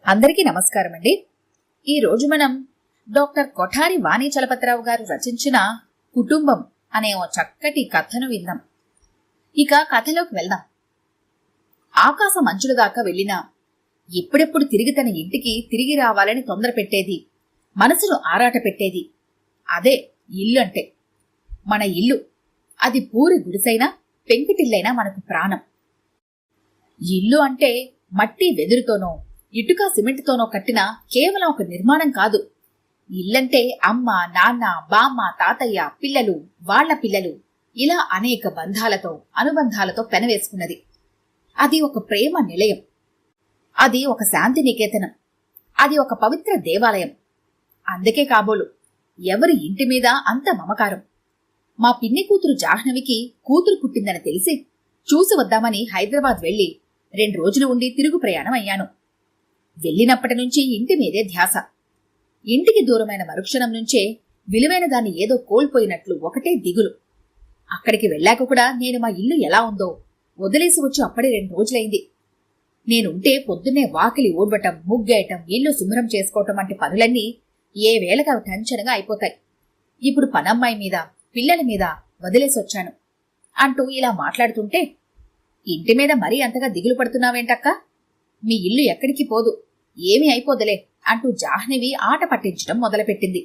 అందరికీ నమస్కారం అండి. ఈరోజు మనం డాక్టర్ కొఠారి వాణి చలపతిరావు గారు రచించిన కుటుంబం అనే ఓ చక్కటి కథను విందాం. ఇక కథలోకి వెళ్దాం. ఆకాశం అంచుల దాకా వెళ్ళినా ఎప్పుడెప్పుడు తిరిగి తన ఇంటికి తిరిగి రావాలని తొందర పెట్టేది, మనసును ఆరాట పెట్టేది అదే ఇల్లు అంటే. మన ఇల్లు అది పూరి గుడిసైనా పెంకుటిల్లైనా మనకు ప్రాణం. ఇల్లు అంటే మట్టి వెదురుతోనో ఇటుక సిమెంట్తోనో కట్టిన కేవలం ఒక నిర్మాణం కాదు. ఇల్లంటే అమ్మ, నాన్న, బామ్మ, తాతయ్య, పిల్లలు, వాళ్ల పిల్లలు, ఇలా అనేక బంధాలతో అనుబంధాలతో పెనవేసుకున్నది. అది ఒక ప్రేమ నిలయం, అది ఒక శాంతి నికేతనం, అది ఒక పవిత్ర దేవాలయం. అందుకే కాబోలు ఎవరి ఇంటి మీద అంత మమకారం. మా పిన్ని కూతురు జాహ్నవికి కూతురు పుట్టిందని తెలిసి చూసి వద్దామని హైదరాబాద్ వెళ్లి 2 రోజులు ఉండి తిరుగు ప్రయాణం అయ్యాను. వెళ్లినప్పటి నుంచి ఇంటి మీదే ధ్యాస. ఇంటికి దూరమైన మరుక్షణం నుంచే విలువైన దాన్ని ఏదో కోల్పోయినట్లు ఒకటే దిగులు. అక్కడికి వెళ్లాక కూడా నేను మా ఇల్లు ఎలా ఉందో వదిలేసి వచ్చి అప్పుడే 2 రోజులైంది. నేనుంటే పొద్దున్నే వాకిలి ఊడ్వటం, ముగ్గేయటం, ఇల్లు శుభ్రం చేసుకోవటం వంటి పనులన్నీ ఏ వేళగా టెన్షన్గా అయిపోతాయి. ఇప్పుడు పనమ్మాయి మీద, పిల్లల మీద వదిలేసొచ్చాను అంటూ ఇలా మాట్లాడుతుంటే, ఇంటి మీద మరీ అంతగా దిగులు పడుతున్నావేంటక్కా? మీ ఇల్లు ఎక్కడికి పోదు, ఏమీ అయిపోదులే అంటూ జాహ్నవి ఆట పట్టించడం మొదలుపెట్టింది.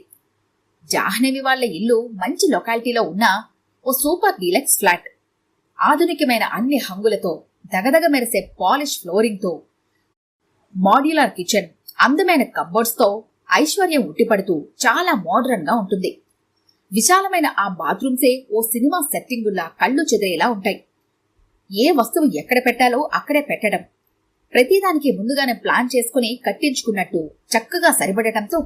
జాహ్నవి వాళ్ల ఇల్లు మంచి లొకాలిటీలో ఉన్న ఓ సూపర్ డీలక్స్ ఫ్లాట్. ఆధునికమైన అన్ని హంగులతో, దగదగ మెరిసే పాలిష్ ఫ్లోరింగ్తో, మాడ్యులర్ కిచెన్, అందమైన కబ్బోర్డ్స్తో ఐశ్వర్యం ఉట్టిపడుతూ చాలా మోడర్న్ గా ఉంటుంది. విశాలమైన ఆ బాత్రూమ్సే ఓ సినిమా సెట్టింగుల్లా కళ్ళు చెదిరేలా ఉంటాయి. ఏ వస్తువు ఎక్కడ పెట్టాలో అక్కడే పెట్టడం, ప్రతిదానికి ముందుగానే ప్లాన్ చేసుకుని కట్టించుకున్నట్టు చక్కగా సరిపడటంతో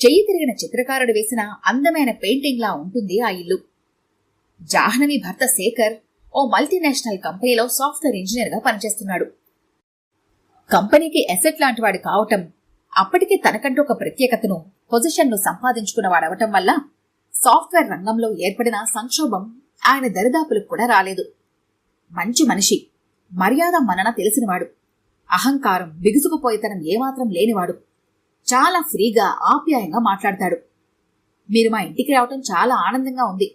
చెయ్యి తిరిగిన చిత్రకారుడు వేసిన అందమైన పెయింటింగ్లా ఉంటుంది ఆ ఇల్లు. జాహ్నవి భర్త శేఖర్ ఓ మల్టీనేషనల్ కంపెనీలో సాఫ్ట్వేర్ ఇంజనీర్ గా పనిచేస్తున్నాడు. కంపెనీకి ఎసెట్ లాంటివాడు కావటం, అప్పటికే తనకంటూ ఒక ప్రత్యేకతను, పొజిషన్ను సంపాదించుకున్నవాడవటం వల్ల సాఫ్ట్వేర్ రంగంలో ఏర్పడిన సంక్షోభం ఆయన దరిదాపులకు కూడా రాలేదు. మంచి మనిషి, మర్యాద మనన తెలిసినవాడు, అహంకారం, బిగుసుకుపోయితనం ఏమాత్రం లేనివాడు. చాలా ఫ్రీగా, ఆప్యాయంగా మాట్లాడతాడు. మీరు మా ఇంటికి రావటం చాలా ఆనందంగా ఉంది.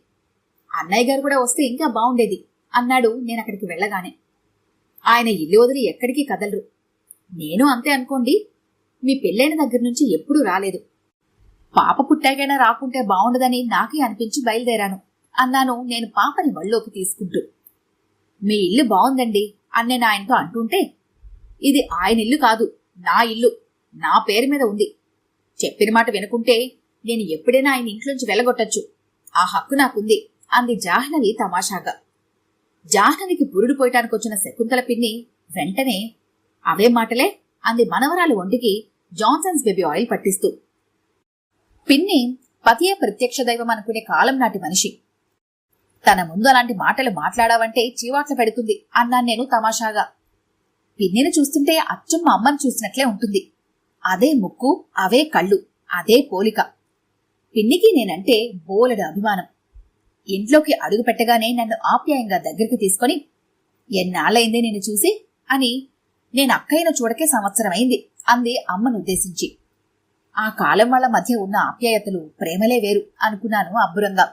అన్నయ్య గారు కూడా వస్తే ఇంకా బాగుండేది అన్నాడు నేనక్కడికి వెళ్లగానే. ఆయన ఇల్లు వదిలి ఎక్కడికి కదలరు. నేను అంతే అనుకోండి. మీ పెళ్ళైన దగ్గర నుంచి ఎప్పుడూ రాలేదు. పాప పుట్టాకైనా రాకుంటే బాగుండదని నాకే అనిపించి బయలుదేరాను అన్నాను నేను పాపని వళ్ళోకి తీసుకుంటూ. మీ ఇల్లు బాగుందండి అని నేను ఆయనతో అంటుంటే, ఇది ఆయన ఇల్లు కాదు, నా ఇల్లు, నా పేరు మీద ఉంది. చెప్పిన మాట వినుకుంటే నేను ఎప్పుడైనా ఆయన ఇంట్లోంచి వెళ్లగొట్టచ్చు. ఆ హక్కు నాకుంది అంది జాహ్నవి తమాషాగా. జాహ్నవికి పురుడు పోయటానికొచ్చిన శకుంతల పిన్ని వెంటనే అవే మాటలే అంది మనవరాలి ఒంటికి జాన్సన్స్ బేబీ ఆయిల్ పట్టిస్తూ. పిన్ని పతియే ప్రత్యక్ష దైవం అనుకునే కాలం నాటి మనిషి. తన ముందు అలాంటి మాటలు మాట్లాడావంటే చీవాట్ల పెడుతుంది అన్నాను నేను తమాషాగా. పిన్నిని చూస్తుంటే అచ్చం మా అమ్మని చూసినట్లే ఉంటుంది. అదే ముక్కు, అవే కళ్ళు, అదే పోలిక. పిన్నికి నేనంటే బోలెడు అభిమానం. ఇంట్లోకి అడుగు పెట్టగానే నన్ను ఆప్యాయంగా దగ్గరికి తీసుకొని, ఎన్నాళ్ళైందే నేను చూసి అని, నేను అక్కయ్యను చూడకే సంవత్సరమైంది అంది అమ్మను ఉద్దేశించి. ఆ కాలం వాళ్ల మధ్య ఉన్న ఆప్యాయతలు, ప్రేమలే వేరు అనుకున్నాను అబ్బురంగా.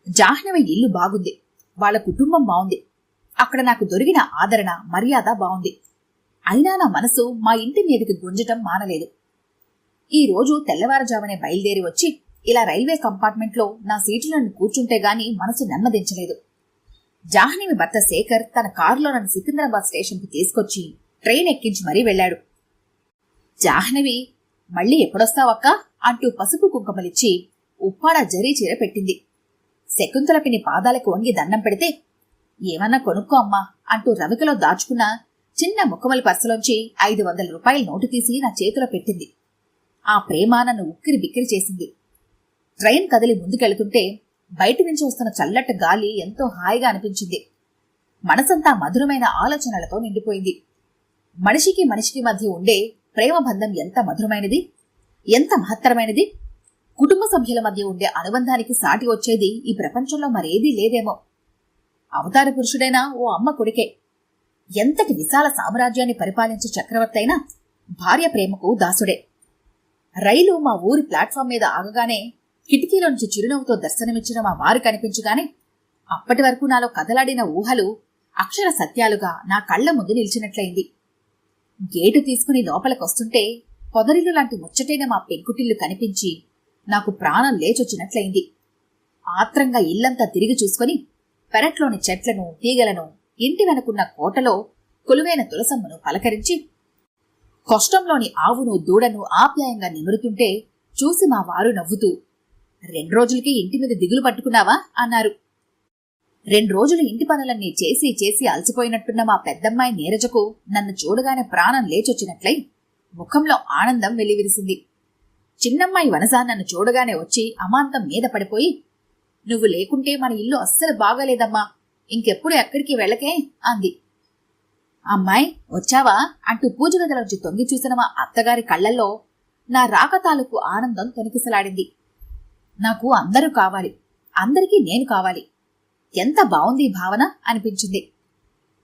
జాహ్నవి ఇల్లు బాగుంది, వాళ్ల కుటుంబం బాగుంది, అక్కడ నాకు దొరికిన ఆదరణ, మర్యాద బాగుంది. అయినా నా మనసు మా ఇంటి మీదకి గుంజటం మానలేదు. ఈ రోజు తెల్లవారుజామునే బయలుదేరి వచ్చి ఇలా రైల్వే కంపార్ట్మెంట్లో నా సీటులను కూర్చుంటే గాని మనసు నెమ్మదించలేదు. జాహ్నవి భర్త శేఖర్ తన కారులో నన్ను సికింద్రాబాద్ స్టేషన్కి తీసుకొచ్చి ట్రైన్ ఎక్కించి మరీ వెళ్లాడు. జాహ్నవి మళ్ళీ ఎప్పుడొస్తావక్కా అంటూ పసుపు కుంకుమలిచ్చి ఉప్పాడ జరీ చీర పెట్టింది. శకుంతల పిన్ని పాదాలకు వంగి దండం పెడితే, ఏమన్నా కొనుక్కో అమ్మా అంటూ రవికలో దాచుకున్న చిన్న ముక్కమలి పర్సలోంచి 500 రూపాయల నోటు తీసి నా చేతిలో పెట్టింది. ఆ ప్రేమ నన్ను ఉక్కిరి బిక్కిరి చేసింది. ట్రైన్ కదిలి ముందుకెళ్తుంటే బయటి నుంచి వస్తున్న చల్లటి గాలి ఎంతో హాయిగా అనిపించింది. మనసంతా మధురమైన ఆలోచనలతో నిండిపోయింది. మనిషికి మనిషికి మధ్య ఉండే ప్రేమ బంధం ఎంత మధురమైనది, ఎంత మహత్తరమైనది. కుటుంబ సభ్యుల మధ్య ఉండే అనుబంధానికి సాటి వచ్చేది ఈ ప్రపంచంలో మరేదీ లేదేమో. అవతార పురుషుడైనా ఓ అమ్మ కొడుకే. ఎంతటి విశాల సామ్రాజ్యాన్ని పరిపాలించే చక్రవర్తి అయినా భార్య ప్రేమకు దాసుడే. రైలు మా ఊరి ప్లాట్ఫామ్ మీద ఆగగానే కిటికీలోంచి చిరునవ్వుతో దర్శనమిచ్చిన మా వారు కనిపించగానే అప్పటి వరకు నాలో కదలాడిన ఊహలు అక్షర సత్యాలుగా నా కళ్ల ముందు నిలిచినట్లయింది. గేటు తీసుకుని లోపలికొస్తుంటే పొదరిల్లు లాంటి ముచ్చటైన మా పెంకుటిల్లు కనిపించి నాకు ప్రాణం లేచొచ్చినట్లయింది. ఆత్రంగా ఇల్లంతా తిరిగి చూసుకుని పెరట్లోని చెట్లను, తీగలను, ఇంటి వెనుకున్న కోటలో కొలువైన తులసమ్మను పలకరించి కొష్టంలోని ఆవును, దూడను ఆప్యాయంగా నిమురుతుంటే చూసి మా వారు నవ్వుతూ, 2 రోజులకి ఇంటి మీద దిగులు పట్టుకున్నావా అన్నారు. 2 రోజులు ఇంటి పనులన్నీ చేసి చేసి అలసిపోయినట్టున్న మా పెద్దమ్మాయి నీరజకు నన్ను చూడగానే ప్రాణం లేచొచ్చినట్లయి ముఖంలో ఆనందం వెల్లివిరిసింది. చిన్నమ్మాయి వనజ నన్ను చూడగానే వచ్చి అమాంతం మీద పడిపోయి, నువ్వు లేకుంటే మన ఇల్లు అస్సలు బాగాలేదమ్మా, ఇంకెప్పుడు ఎక్కడికి వెళ్ళకే అంది. అమ్మాయి వచ్చావా అంటూ పూజ గదిలోంచి తొంగి చూసిన మా అత్తగారి కళ్లల్లో నా రాక తాలూకు ఆనందం తొనికిసలాడింది. నాకు అందరూ కావాలి, అందరికీ నేను కావాలి. ఎంత బావుంది ఈ భావన అనిపించింది.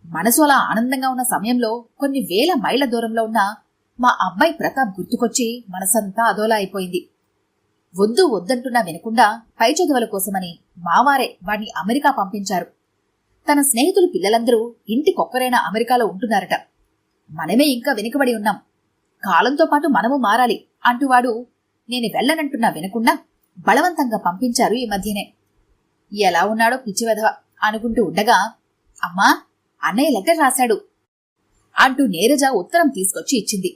మనసు అలా ఆనందంగా ఉన్న సమయంలో కొన్ని వేల మైళ్ల దూరంలో ఉన్న మా అబ్బాయి ప్రతాప్ గుర్తుకొచ్చి మనసంతా అదోలా అయిపోయింది. వద్దు వద్దంటున్నా వినకుండా పై చదువుల కోసమని మావారే వాడిని అమెరికా పంపించారు. తన స్నేహితులు పిల్లలందరూ ఇంటికొక్కరైనా అమెరికాలో ఉంటున్నారట. మనమే ఇంకా వెనుకబడి ఉన్నాం, కాలంతో పాటు మనము మారాలి అంటూ వాడు నేను వెళ్ళనంటున్నా వినకుండా బలవంతంగా పంపించారు ఈ మధ్యనే. ఎలా ఉన్నాడో పిచ్చివెధవ అనుకుంటూ ఉండగా, అమ్మా అన్నయ్య లెటర్ రాశాడు అంటూ నీరజ ఉత్తరం తీసుకొచ్చి ఇచ్చింది.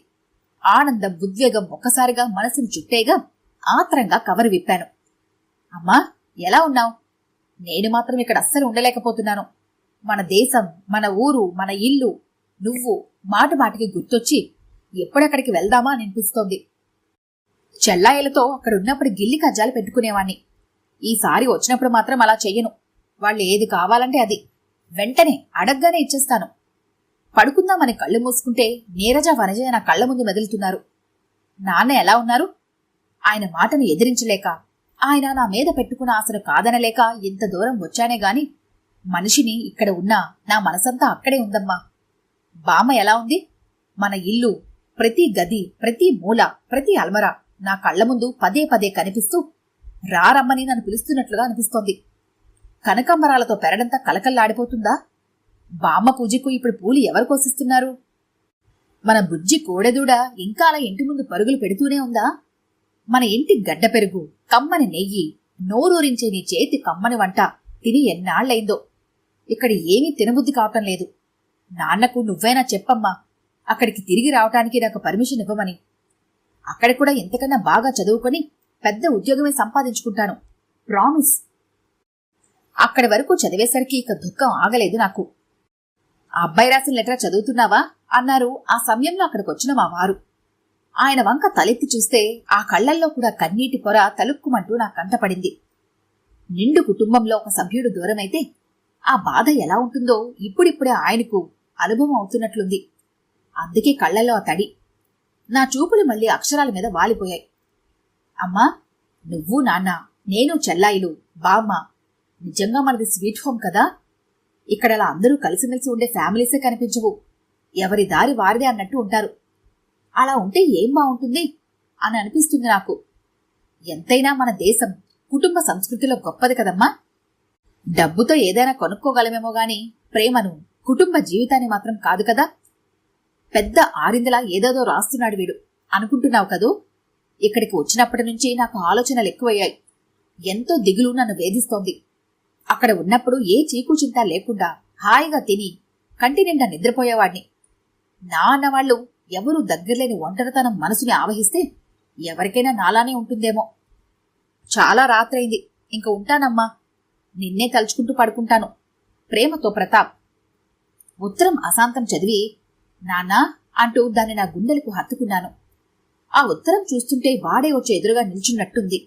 ఆనందం, ఉద్వేగం ఒక్కసారిగా మనసుని చుట్టేగా ఆత్రంగా కవరు విప్పాను. అమ్మా ఎలా ఉన్నావు? నేను మాత్రం ఇక్కడ అస్సలు ఉండలేకపోతున్నాను. మన దేశం, మన ఊరు, మన ఇల్లు నువ్వు మాట మాటికి గుర్తొచ్చి ఎప్పుడెక్కడికి వెళ్దామా అని అనిపిస్తోంది. చెల్లాయిలతో అక్కడున్నప్పుడు గిల్లి కజ్జాలు పెట్టుకునేవాణ్ణి. ఈసారి వచ్చినప్పుడు మాత్రం అలా చెయ్యను. వాళ్ళు ఏది కావాలంటే అది వెంటనే అడగ్గానే ఇచ్చేస్తాను. పడుకుందామని కళ్ళు మూసుకుంటే నీరజ, వనజ నా కళ్ల ముందు మెదులుతున్నారు. నాన్న ఎలా ఉన్నారు? ఆయన మాటను ఎదిరించలేక, ఆయన నా మీద పెట్టుకున్న ఆశను కాదనలేక ఇంత దూరం వచ్చానే గాని మనిషిని ఇక్కడ ఉన్నా నా మనసంతా అక్కడే ఉందమ్మా. బామ్మ ఎలా ఉంది? మన ఇల్లు, ప్రతి గది, ప్రతి మూల, ప్రతి అల్మరా నా కళ్ల ముందు పదే పదే కనిపిస్తూ రారమ్మని నన్ను పిలుస్తున్నట్లుగా అనిపిస్తోంది. కనకంబరాలతో పెరడంతా కలకల్లాడిపోతుందా? బామ్మ పూజకు ఇప్పుడు పూలు ఎవరు కోసిస్తున్నారు? మన బుజ్జి కోడెదూడ ఇంకా అలా ఇంటి ముందు పరుగులు పెడుతూనే ఉందా? మన ఇంటి గడ్డ పెరుగు, కమ్మని నెయ్యి, నోరూరించే నీ చేతి కమ్మని వంట తిని ఎన్నాళ్లైందో. ఇక్కడ ఏమీ తినబుద్ధి కావటం లేదు. నాన్నకు నువ్వైనా చెప్పమ్మా, అక్కడికి తిరిగి రావటానికి నాకు పర్మిషన్ ఇవ్వమని. అక్కడ కూడా ఇంతకన్నా బాగా చదువుకొని పెద్ద ఉద్యోగమే సంపాదించుకుంటాను, ప్రామిస్. అక్కడి వరకు చదివేసరికి ఇక దుఃఖం ఆగలేదు నాకు. ఆ అబ్బాయి రాసిన లెటర్ చదువుతున్నావా అన్నారు ఆ సమయంలో అక్కడికొచ్చిన మా వారు. ఆయన వంక తలెత్తి చూస్తే ఆ కళ్లల్లో కూడా కన్నీటి పొర తలుక్కుమంటూ నా కంటపడింది. నిండు కుటుంబంలో ఒక సభ్యుడు దూరమైతే ఆ బాధ ఎలా ఉంటుందో ఇప్పుడిప్పుడే ఆయనకు అనుభవం అవుతున్నట్లుంది. అందుకే కళ్లలో ఆ తడి. నా చూపులు మళ్లీ అక్షరాల మీద వాలిపోయాయి. అమ్మా, నువ్వు, నాన్న, నేను, చెల్లాయిలు, బామ్మ, నిజంగా మనది స్వీట్ హోమ్ కదా. ఇక్కడలా అందరూ కలిసిమెలిసి ఉండే ఫ్యామిలీసే కనిపించవు. ఎవరి దారి వారిదే అన్నట్టు ఉంటారు. అలా ఉంటే ఏం బాగుంటుంది అని అనిపిస్తుంది నాకు. ఎంతైనా మన దేశం కుటుంబ సంస్కృతిలో గొప్పది కదమ్మా. డబ్బుతో ఏదైనా కొనుక్కోగలమేమో గాని ప్రేమను, కుటుంబ జీవితాన్ని మాత్రం కాదు కదా. పెద్ద ఆరిందలా ఏదేదో రాస్తున్నాడు వీడు అనుకుంటున్నావు కదూ. ఇక్కడికి వచ్చినప్పటి నుంచి నాకు ఆలోచనలు ఎక్కువయ్యాయి. ఎంతో దిగులు నన్ను వేధిస్తోంది. అక్కడ ఉన్నప్పుడు ఏ చీకు చింత లేకుండా హాయిగా తిని కంటి నిండా నిద్రపోయేవాణ్ణి. నా అన్నవాళ్లు ఎవరూ దగ్గరలేని ఒంటరితనం మనసుని ఆవహిస్తే ఎవరికైనా నాలానే ఉంటుందేమో. చాలా రాత్రైంది, ఇంక ఉంటానమ్మా. నిన్నే తలుచుకుంటూ పడుకుంటాను. ప్రేమతో ప్రతాప్. ఉత్తరం అశాంతం చదివి నాన్నా అంటూ దాన్ని నా గుండెలకు హత్తుకున్నాను. ఆ ఉత్తరం చూస్తుంటే వాడే వచ్చి ఎదురుగా నిల్చున్నట్టుంది.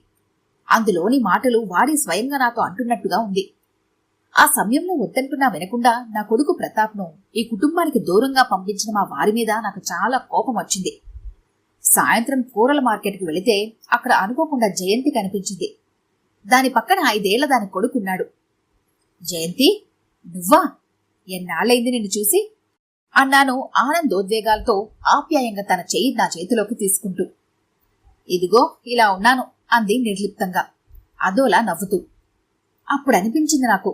అందులోని మాటలు వాడే స్వయంగా నాతో అంటున్నట్టుగా ఉంది. ఆ సమయంలో వద్దంటున్నా వినకుండా నా కొడుకు ప్రతాప్ను ఈ కుటుంబానికి దూరంగా పంపించిన మా వారి మీద నాకు చాలా కోపం వచ్చింది. సాయంత్రం కూరల మార్కెట్కి వెళితే అక్కడ అనుకోకుండా జయంతి కనిపించింది. దాని పక్కన 5 ఏళ్ల దాని కొడుకున్నాడు. జయంతి, నువ్వా? ఎన్నాళ్ళైంది నిన్ను చూసి? అన్నాను ఆనందోద్వేగాలతో ఆప్యాయంగా తన చెయ్యి నా చేతిలోకి తీసుకుంటూ. ఇదిగో ఇలా ఉన్నాను అంది నిర్లిప్తంగా, అదోలా నవ్వుతూ. అప్పుడు అనిపించింది నాకు,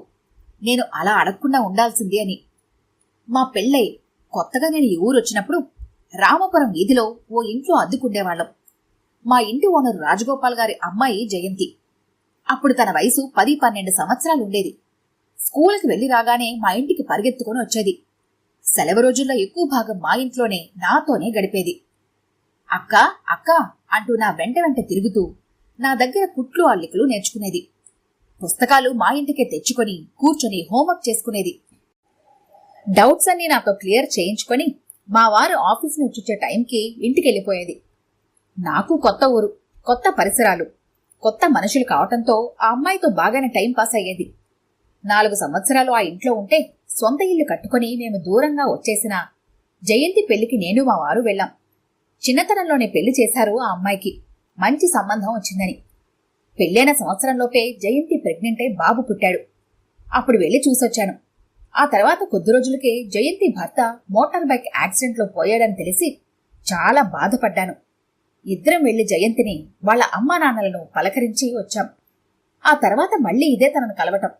నేను అలా అడగకుండా ఉండాల్సింది అని. మా పెళ్ళై కొత్తగా నేను ఈ ఊరొచ్చినప్పుడు రామపురం వీధిలో ఓ ఇంట్లో అద్దెకుండేవాళ్ళం. మా ఇంటి ఓనరు రాజగోపాల్ గారి అమ్మాయి జయంతి. అప్పుడు తన వయసు 10-12 సంవత్సరాలుండేది. స్కూల్కి వెళ్లి రాగానే మా ఇంటికి పరిగెత్తుకొని వచ్చేది. సెలవు రోజుల్లో ఎక్కువ భాగం మా ఇంట్లోనే నాతోనే గడిపేది. అక్కా అక్కా అంటూ నా వెంట వెంట తిరుగుతూ నా దగ్గర కుట్లు అల్లికలు నేర్చుకునేది. పుస్తకాలు మా ఇంటికే తెచ్చుకొని కూర్చొని హోంవర్క్ చేసుకునేది. డౌట్స్ అన్నీ నాతో క్లియర్ చేయించుకొని మా వారు ఆఫీస్ నుంచి వచ్చే టైంకి ఇంటికెళ్ళిపోయేది. నాకు కొత్త ఊరు, కొత్త పరిసరాలు, కొత్త మనుషులు కావటంతో ఆ అమ్మాయితో బాగానే టైం పాస్ అయ్యేది. 4 సంవత్సరాలు ఆ ఇంట్లో ఉంటే సొంత ఇల్లు కట్టుకుని మేము దూరంగా వచ్చేసినా జయంతి పెళ్లికి నేను మా వారు వెళ్ళాం. చిన్నతనంలోనే పెళ్లి చేశారు ఆ అమ్మాయికి, మంచి సంబంధం వచ్చిందని. పెళ్ళైన సంవత్సరంలోపే జయంతి ప్రెగ్నెంట్ అయి బాబు పుట్టాడు. అప్పుడు వెళ్లి చూసొచ్చాను. ఆ తర్వాత కొద్ది రోజులకే జయంతి భర్త మోటార్ బైక్ యాక్సిడెంట్లో పోయాడని తెలిసి చాలా బాధపడ్డాను. ఇద్దరం వెళ్లి జయంతిని వాళ్ల అమ్మా నాన్నలను పలకరించి వచ్చాం. ఆ తర్వాత మళ్లీ ఇదే తనను కలవటం.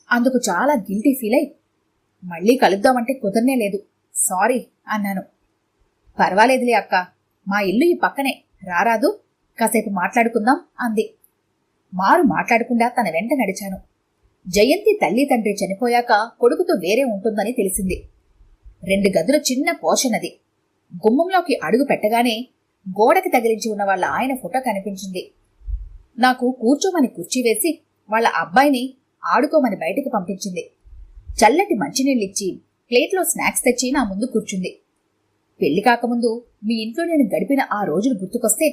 అందుకు చాలా గిల్టీ ఫీల్ అయి మళ్లీ కలుద్దామంటే కుదరనే లేదు, సారీ అన్నాను. పర్వాలేదులే అక్క, మా ఇల్లు ఈ పక్కనే, రారాదు, కాసేపు మాట్లాడుకుందాం అంది. మారు మాట్లాడకుండా తన వెంట నడిచాను. జయంతి తల్లి తండ్రి చనిపోయాక కొడుకుతో వేరే ఉంటుందని తెలిసింది. 2 గదుల చిన్న పోర్షనది. గుమ్మంలోకి అడుగు పెట్టగానే గోడకి తగిలించి ఉన్న వాళ్ళ ఆయన ఫోటో కనిపించింది. నాకు కూర్చోమని కుర్చీ వేసి వాళ్ళ అబ్బాయిని ఆడుకోమని బయటికి పంపించింది. చల్లటి మంచినీళ్ళిచ్చి ప్లేట్లో స్నాక్స్ తెచ్చి నా ముందు కూర్చుంది. పెళ్లి కాకముందు మీ ఇంట్లో నేను గడిపిన ఆ రోజులు గుర్తుకొస్తే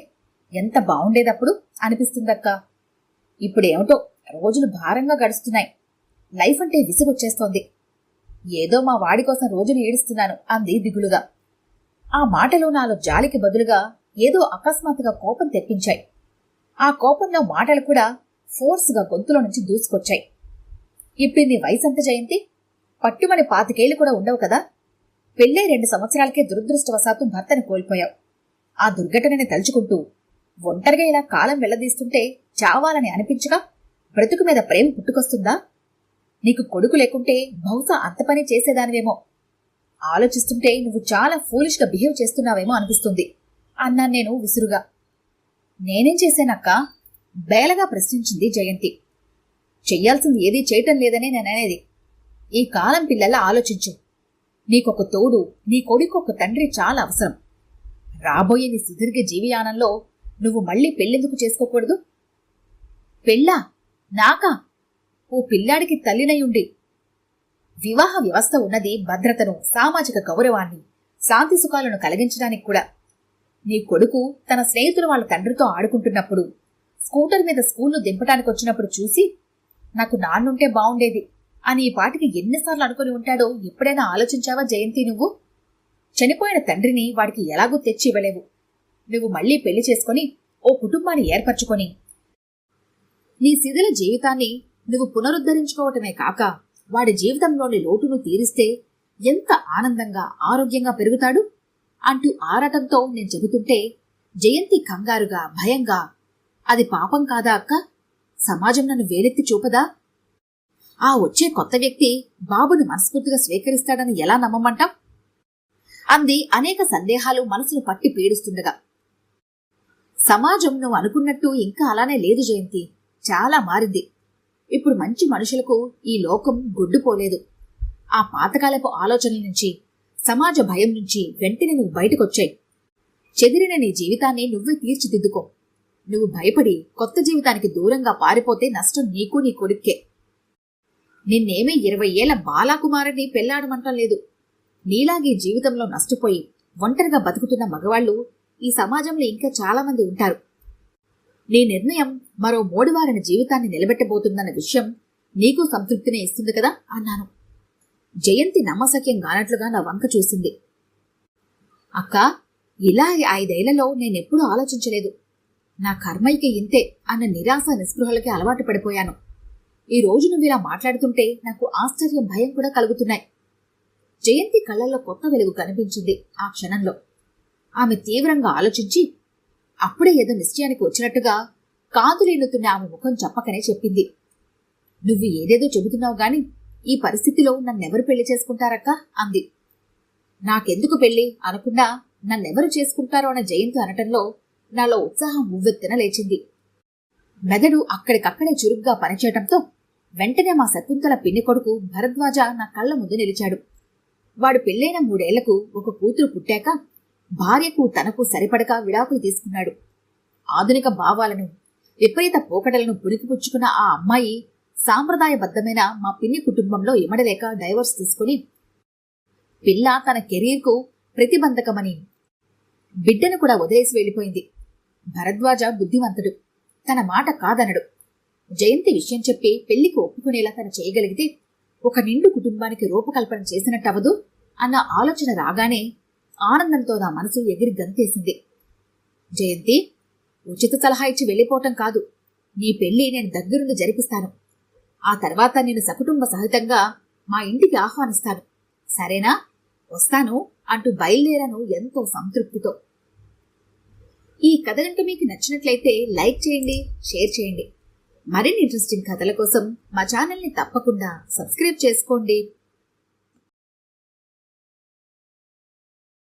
ఎంత బావుండేదప్పుడు అనిపిస్తుందక్కా. ఇప్పుడేమిటో రోజులు భారంగా గడుస్తున్నాయి. లైఫ్ అంటే విసుగొచ్చేస్తోంది. ఏదో మా వాడి కోసం రోజులు ఏడుస్తున్నాను అంది దిగులుగా. ఆ మాటలు నాలో జాలికి బదులుగా ఏదో అకస్మాత్తుగా కోపం తెప్పించాయి. ఆ కోపంలో మాటలు కూడా ఫోర్స్గా గొంతులో నుంచి దూసుకొచ్చాయి. ఇప్పుడు నీ వయసంత జయంతి? పట్టుమని 25 ఏళ్లు కూడా ఉండవు కదా. పెళ్ళే 2 సంవత్సరాలకే దురదృష్టవశాత్తు భర్తని కోల్పోయావు. ఆ దుర్ఘటనని తలుచుకుంటూ ఒంటరిగా ఇలా కాలం వెళ్లదీస్తుంటే చావాలని అనిపించగా బ్రతుకు మీద ప్రేమ పుట్టుకొస్తుందా? నీకు కొడుకు లేకుంటే బహుశా అంత పని చేసేదానివేమో. ఆలోచిస్తుంటే నువ్వు చాలా ఫూలిష్గా బిహేవ్ చేస్తున్నావేమో అనిపిస్తుంది అన్నాను నేను విసురుగా. నేనేం చేశానక్కా? బేలగా ప్రశ్నించింది జయంతి. చెయ్యాల్సింది ఏదీ చేయటం లేదనే నేననేది. ఈ కాలం పిల్లల్లా ఆలోచించు. నీకొక తోడు, నీ కొడుకొక తండ్రి చాలా అవసరం. రాబోయే నీ సుదీర్ఘ జీవియానంలో నువ్వు మళ్లీ పెళ్ళెందుకు చేసుకోకూడదు? పెళ్ళా? నాకా? ఓ పిల్లాడికి తల్లినయుండి. వివాహ వ్యవస్థ ఉన్నది భద్రతను, సామాజిక గౌరవాన్ని, శాంతి సుఖాలను కలిగించడానికి కూడా. నీ కొడుకు తన స్నేహితులు వాళ్ళ తండ్రితో ఆడుకుంటున్నప్పుడు, స్కూటర్ మీద స్కూల్లో దింపటానికొచ్చినప్పుడు చూసి నాకు నాన్నుంటే బావుండేది అని ఈ పాటికి ఎన్నిసార్లు అనుకుని ఉంటాడో ఎప్పుడైనా ఆలోచించావా జయంతి? నువ్వు చనిపోయిన తండ్రిని వాడికి ఎలాగూ తెచ్చి ఇవ్వలేవు. నువ్వు మళ్లీ పెళ్లి చేసుకుని ఓ కుటుంబాన్ని ఏర్పరచుకొని నీ శిథిల జీవితాన్ని నువ్వు పునరుద్ధరించుకోవటమే కాక వాడి జీవితంలోని లోటును తీరిస్తే ఎంత ఆనందంగా, ఆరోగ్యంగా పెరుగుతాడు అంటూ ఆరాటంతో నేను చెబుతుంటే జయంతి కంగారుగా, భయంగా, అది పాపం కాదా అక్క? సమాజం నన్ను వేలెత్తి చూపదా? ఆ వచ్చే కొత్త వ్యక్తి బాబుని మనస్ఫూర్తిగా స్వీకరిస్తాడని ఎలా నమ్మమంటాం? అంది అనేక సందేహాలు మనసును పట్టి పీడిస్తుండగా. సమాజం నువ్వు అనుకున్నట్టు ఇంకా అలానే లేదు జయంతి, చాలా మారింది. ఇప్పుడు మంచి మనుషులకు ఈ లోకం గొడ్డుపోలేదు. ఆ పాతకాలపు ఆలోచనల నుంచి, సమాజ భయం నుంచి వెంటనే నువ్వు బయటకొచ్చాయి. చెదిరిన నీ జీవితాన్ని నువ్వే తీర్చిదిద్దుకో. నువ్వు భయపడి కొత్త జీవితానికి దూరంగా పారిపోతే నష్టం నీకు, నీ కొడుక్కే. నిన్నేమీ 20 ఏళ్ల బాలాకుమారుని పెళ్లాడమంటం లేదు. నీలాగే జీవితంలో నష్టపోయి ఒంటరిగా బతుకుతున్న మగవాళ్లు ఈ సమాజంలో ఇంకా చాలా మంది ఉంటారు. నీ నిర్ణయం మరో మోడివారిన జీవితాన్ని నిలబెట్టబోతుందన్న విషయం నీకు సంతృప్తినే ఇస్తుంది కదా అన్నాను. జయంతి నమ్మశక్యం కానట్లుగా నా వంక చూసింది. అక్కా, ఇలా 5 ఏళ్లలో నేనెప్పుడూ ఆలోచించలేదు. నా కర్మయ్యకి ఇంతే అన్న నిరాశ నిస్పృహలకి అలవాటు పడిపోయాను. ఈ రోజు నువ్వు ఇలా మాట్లాడుతుంటే నాకు ఆశ్చర్యం, భయం కూడా కలుగుతున్నాయి. జయంతి కళ్ళల్లో కొత్త వెలుగు కనిపించింది ఆ క్షణంలో. ఆమె తీవ్రంగా ఆలోచించి అప్పుడే ఏదో నిశ్చయానికి వచ్చినట్టుగా కాదులేనుతున్న ఆమె ముఖం చెప్పకనే చెప్పింది. నువ్వు ఏదేదో చెబుతున్నావు గాని ఈ పరిస్థితిలో నన్నెవరు పెళ్లి చేసుకుంటారక్క అంది. నాకెందుకు పెళ్లి అనుకున్నా నన్నెవరు చేసుకుంటారో అన్న జయంతి అనటంలో నాలో ఉత్సాహం ఉవ్వెత్తున లేచింది. మెదడు అక్కడికక్కడే చురుగ్గా పనిచేయటంతో వెంటనే మా శకుంతల పిన్ని కొడుకు భరద్వాజ నా కళ్ల ముందు నిలిచాడు. వాడు పెళ్లైన 3 ఏళ్లకు ఒక కూతురు పుట్టాక భార్యకు తనకు సరిపడక విడాకులు తీసుకున్నాడు. ఆధునిక భావాలను, విపరీత పోకడలను పురికిపుచ్చుకున్న ఆ అమ్మాయి సాంప్రదాయబద్ధమైన మా పిన్ని కుటుంబంలో ఇమడలేక డైవర్స్ తీసుకుని పిల్ల తన కెరీర్కు ప్రతిబంధకమని బిడ్డను కూడా వదిలేసి వెళ్లిపోయింది. భరద్వాజ బుద్ధిమంతుడు, తన మాట కాదనడు. జయంతి విషయం చెప్పి పెళ్లికి ఒప్పుకునేలా తను చేయగలిగితే ఒక నిండు కుటుంబానికి రూపకల్పన చేసినట్టవదు అన్న ఆలోచన రాగానే ఆనందంతో నా మనసు ఎగిరి గంతేసింది. జయంతి, ఉచిత సలహా ఇచ్చి వెళ్ళిపోవటం కాదు, నీ పెళ్లి నేను దగ్గరుండి జరిపిస్తాను. ఆ తర్వాత నేను సకుటుంబ సహితంగా మా ఇంటికి ఆహ్వానిస్తాను, సరేనా? వస్తాను అంటూ బయలుదేరాను ఎంతో సంతృప్తితో. ఈ కథ కనుక మీకు నచ్చినట్లయితే లైక్ చేయండి, షేర్ చేయండి. మరిన్ని ఇంట్రెస్టింగ్ కథల కోసం మా ఛానల్ని తప్పకుండా సబ్స్క్రైబ్ చేసుకోండి.